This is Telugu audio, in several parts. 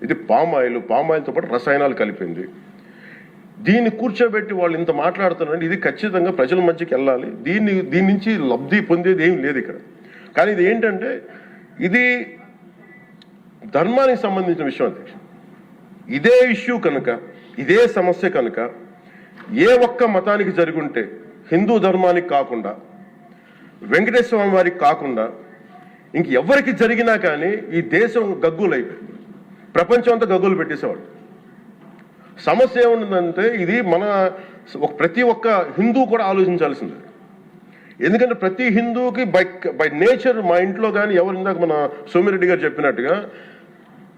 ఇది పామాయిల్తో పాటు రసాయనాలు కలిపింది. దీన్ని కూర్చోబెట్టి వాళ్ళు ఇంత మాట్లాడుతున్నారంటే ఇది ఖచ్చితంగా ప్రజల మధ్యకి వెళ్ళాలి. దీని నుంచి లబ్ధి పొందేది ఏం లేదు ఇక్కడ. కానీ ఇది ఏంటంటే ఇది ధర్మానికి సంబంధించిన విషయం. అధ్యక్ష, ఇదే ఇష్యూ కనుక, ఇదే సమస్య కనుక ఏ ఒక్క మతానికి జరుగుంటే, హిందూ ధర్మానికి కాకుండా, వెంకటేశ్వర స్వామి వారికి కాకుండా ఇంక ఎవరికి జరిగినా కానీ ఈ దేశం గగ్గులైపోయింది, ప్రపంచం అంతా గగ్గులు పెట్టేసేవాడు. సమస్య ఏముందంటే ఇది ప్రతి ఒక్క హిందూ కూడా ఆలోచించాల్సిందే. ఎందుకంటే ప్రతి హిందూకి బై నేచర్, మా ఇంట్లో కానీ ఎవరు, ఇందాక మన సోమిరెడ్డి గారు చెప్పినట్టుగా,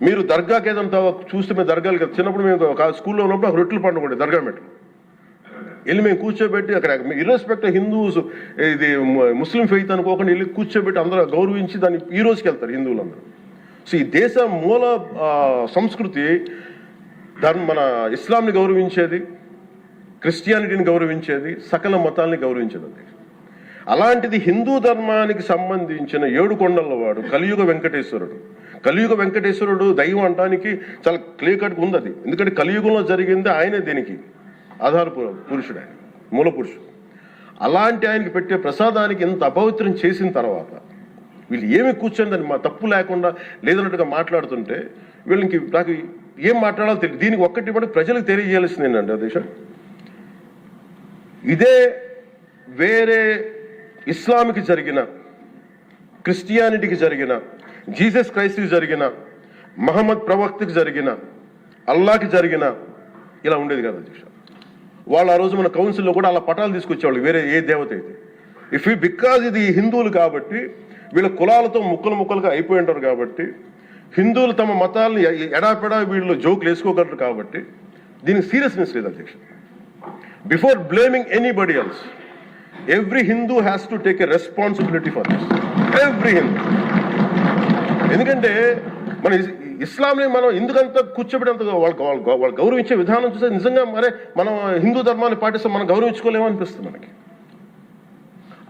మీరు దర్గాకి ఏదంతా చూస్తే మేము దర్గాలు కదా, చిన్నప్పుడు మేము స్కూల్లో ఉన్నప్పుడు రొట్టెలు పండుగ దర్గా మెట్లు వెళ్ళి మేము కూర్చోబెట్టి అక్కడ ఇర్రెస్పెక్ట్ హిందూస్, ఇది ముస్లిం ఫెయిత్ అనుకోకుండా వెళ్ళి కూర్చోబెట్టి అందరూ గౌరవించి దాన్ని ఈ రోజుకి వెళ్తారు హిందువులందరూ. సో ఈ దేశ మూల సంస్కృతి మన ఇస్లాంని గౌరవించేది, క్రిస్టియానిటీని గౌరవించేది, సకల మతాల్ని గౌరవించేది. అలాంటిది హిందూ ధర్మానికి సంబంధించిన 7 కొండల వాడు కలియుగ వెంకటేశ్వరుడు. కలియుగ వెంకటేశ్వరుడు దైవం అనడానికి చాలా క్లియర్ కట్గా ఉంది అది. ఎందుకంటే కలియుగంలో జరిగింది ఆయనే, దీనికి ఆధార పురుషుడు, ఆయన మూల పురుషుడు. అలాంటి ఆయనకి పెట్టే ప్రసాదానికి ఇంత అపవిత్రం చేసిన తర్వాత వీళ్ళు ఏమి కూర్చొని దాన్ని తప్పు లేకుండా లేదన్నట్టుగా మాట్లాడుతుంటే వీళ్ళకి నాకు ఏం మాట్లాడాలో తెలియదు. దీనికి ఒక్కటి కూడా ప్రజలకు తెలియజేయాల్సింది ఏంటంటే అధ్యక్ష, ఇదే వేరే ఇస్లాంకి జరిగిన, క్రిస్టియానిటీకి జరిగిన, జీసస్ క్రైస్ట్కి జరిగిన, మహమ్మద్ ప్రవక్తకి జరిగిన, అల్లాకి జరిగిన ఇలా ఉండేది కదా అధ్యక్ష. వాళ్ళు ఆ రోజు మన కౌన్సిల్లో కూడా అలా పటాలు తీసుకొచ్చేవాళ్ళు, వేరే ఏ దేవత అయితే. బికాజ్ ఇది హిందువులు కాబట్టి, వీళ్ళ కులాలతో ముక్కలుగా అయిపోయి ఉంటారు కాబట్టి, హిందువులు తమ మతాలను ఎడాపెడా వీళ్ళు జోకులు వేసుకోగలరు కాబట్టి దీనికి సీరియస్నెస్ లేదు అధ్యక్ష. Before blaming anybody else, every Hindu has to take a responsibility for this, every Hindu. ఎందుకంటే మన ఇస్లాంని మనం ఎందుకంత కూర్చోబెట్టేంత వాళ్ళు గౌరవించే విధానం చూస్తే నిజంగా మనం హిందూ ధర్మాన్ని పాటిస్తాం, మనం గౌరవించుకోలేమో అనిపిస్తుంది మనకి.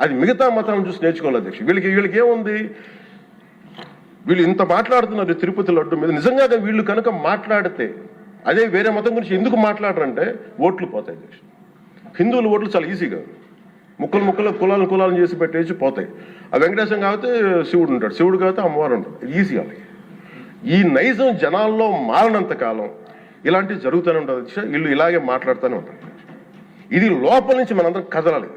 అది మిగతా మతాలను చూసి నేర్చుకోవాలి అధ్యక్ష. వీళ్ళకి ఏముంది, వీళ్ళు ఇంత మాట్లాడుతున్నారు తిరుపతి లడ్డు మీద. నిజంగా వీళ్ళు కనుక మాట్లాడితే, అదే వేరే మతం గురించి ఎందుకు మాట్లాడరంటే ఓట్లు పోతాయి అధ్యక్ష. హిందువుల ఓట్లు చాలా ఈజీగా ముక్కలు కులాలను చేసి పెట్టేసి పోతాయి. ఆ వెంకటేశ్వరం కాబట్టి శివుడు ఉంటాడు, శివుడు కాబట్టి అమ్మవారు ఉంటాడు, ఈజీ అలాగే. ఈ నైజం జనాల్లో మారినంత కాలం ఇలాంటివి జరుగుతూనే ఉంటుంది అధ్యక్ష. వీళ్ళు ఇలాగే మాట్లాడుతూనే ఉంటారు. ఇది లోపల నుంచి మనందరం కదలాలి,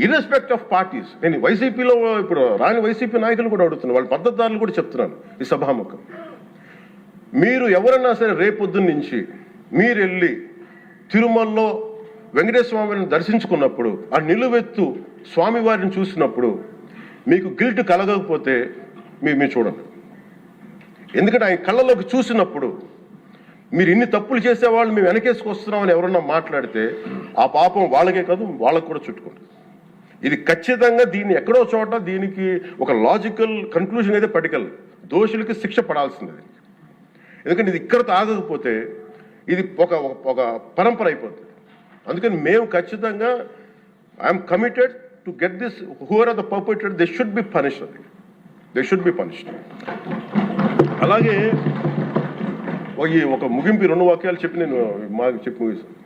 ఇర్రెస్పెక్ట్ ఆఫ్ పార్టీస్. నేను వైసీపీలో ఇప్పుడు రాని వైసీపీ నాయకులు కూడా అడుగుతున్నాను, వాళ్ళ పద్ధతిదారులు కూడా చెప్తున్నాను ఈ సభాముఖం. మీరు ఎవరన్నా సరే రేపొద్దున్న నుంచి మీరు వెళ్ళి తిరుమలలో వెంకటేశ్వర స్వామిని దర్శించుకున్నప్పుడు, ఆ నిలువెత్తు స్వామివారిని చూసినప్పుడు మీకు గిల్ట్ కలగకపోతే మీరు చూడండి. ఎందుకంటే ఆయన కళ్ళలోకి చూసినప్పుడు మీరు ఇన్ని తప్పులు చేసేవాళ్ళు మేము వెనకేసుకొస్తున్నామని ఎవరన్నా మాట్లాడితే ఆ పాపం వాళ్ళకే కాదు వాళ్ళకు కూడా చుట్టుకుంటుంది. ఇది ఖచ్చితంగా దీన్ని ఎక్కడో చోట దీనికి ఒక లాజికల్ కన్క్లూజన్ అయితే పట్టుకెళ్ళి దోషులకి శిక్ష పడాల్సింది. ఎందుకంటే ఇది ఇక్కడతో ఆగకపోతే ఇది ఒక పరంపర అయిపోతుంది. అందుకని మేము ఖచ్చితంగా I'm committed to get this, who are are the perpetrator, they should be punished, they should be punished. అలాగే ఒక ముగింపు 2 వాక్యాలు చెప్పి నేను చెప్పి ముగిస్తాను.